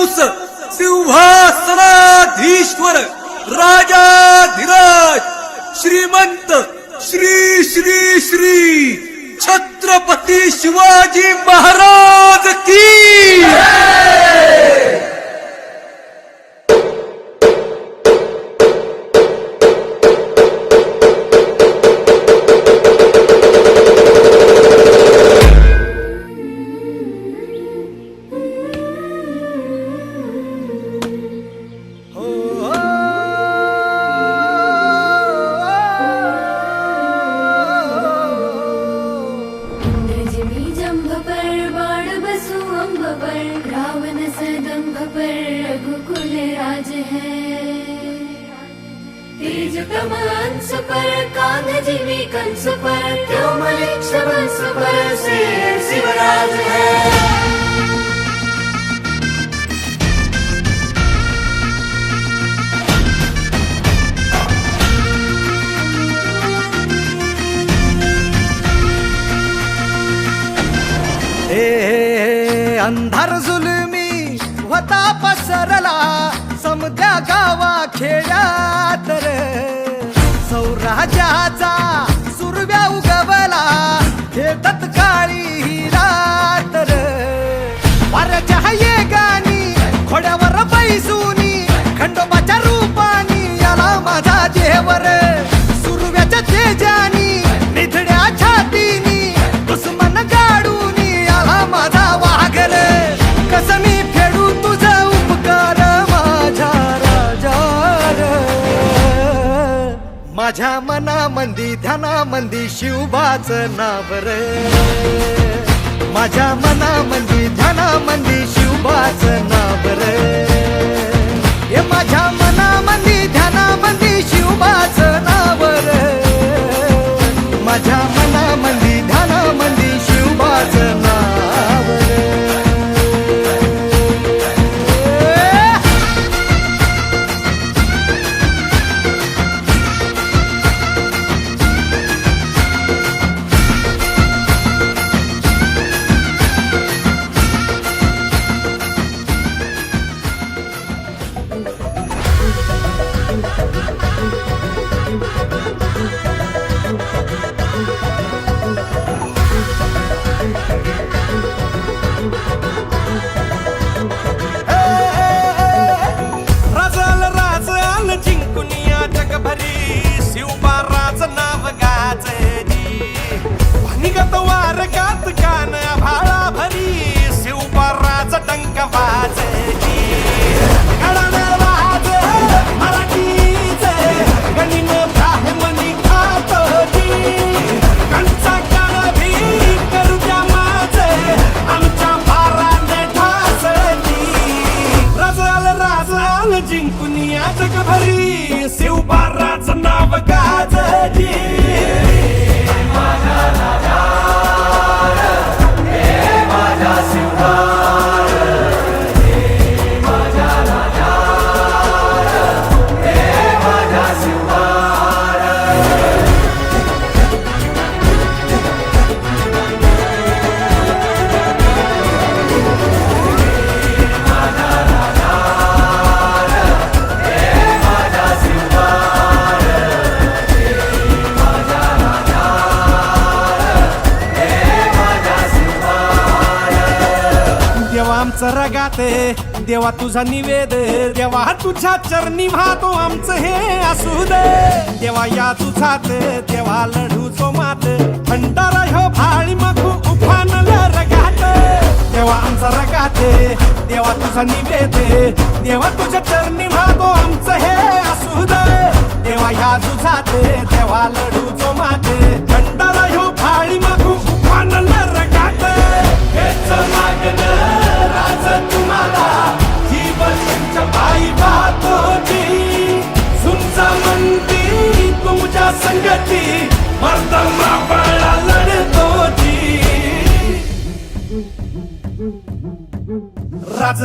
कंस सिंहासनाधीश्वर राजाधिराज श्रीमंत श्री श्री श्री छत्रपती शिवाजी महाराज की रावण सदंभ पर रघुकुल राज है। तेज तमंस पर कान जीवी कंस पर क्यों मलिक्ष वंश पर से शिवराज है। अंधार जुलमी होता पसरला समद्या गावा खेड्यात रे सौराज्याचा सुरव्या उगवला हे तत्काळी रात रे वाऱ्याच्या येगानी घोड्यावर बैसूनी खंडोबाच्या रूपानी याला माझा देवर सुरव्याच्या तेजानी निधड्या छातीनी दुश्मन गाडूनी याला माझा कसं मी फेडू तुझा उपकार माझ्या राजा माझ्या मनामंदी ध्यानामंदी शिवबाच नाव रे माझ्या मनामंदी ध्यानामंदी शिवबाच नाव रे हे माझ्या मनामंदी ध्यानामंदी शिवबाच नाव रे माझ्या मनामंदी ध्यानामंदी शिवबाच नाव रे जिंकुनिया जगभरी शिवबाराचं नाव गाजली माझा राजा हे माझा शिवबार हे माझा राजा हे माझा शिवबार आमचं रगाते देवा तुझा निवेद देवा तुझ्या चरणी वाहतो आमचं हे असू दे देवा या तुझात देवा लढूचो मात भंडारा ह्यो भाळी मखू उफानल रगात देवा आमचा रगाते देवा तुझा निवेद देवा तुझ्या चरणी वाहतो आमचं हे असू दे देवा या तुझात देवा लढूचो मात भंडारा ह्यो भाळी मखू उफानल रगात हेच मागणं तुम्हाला जीवन बाई बातोची सुमचा मंदी तुमच्या संगती मर्दमा बाळा लढतोची राज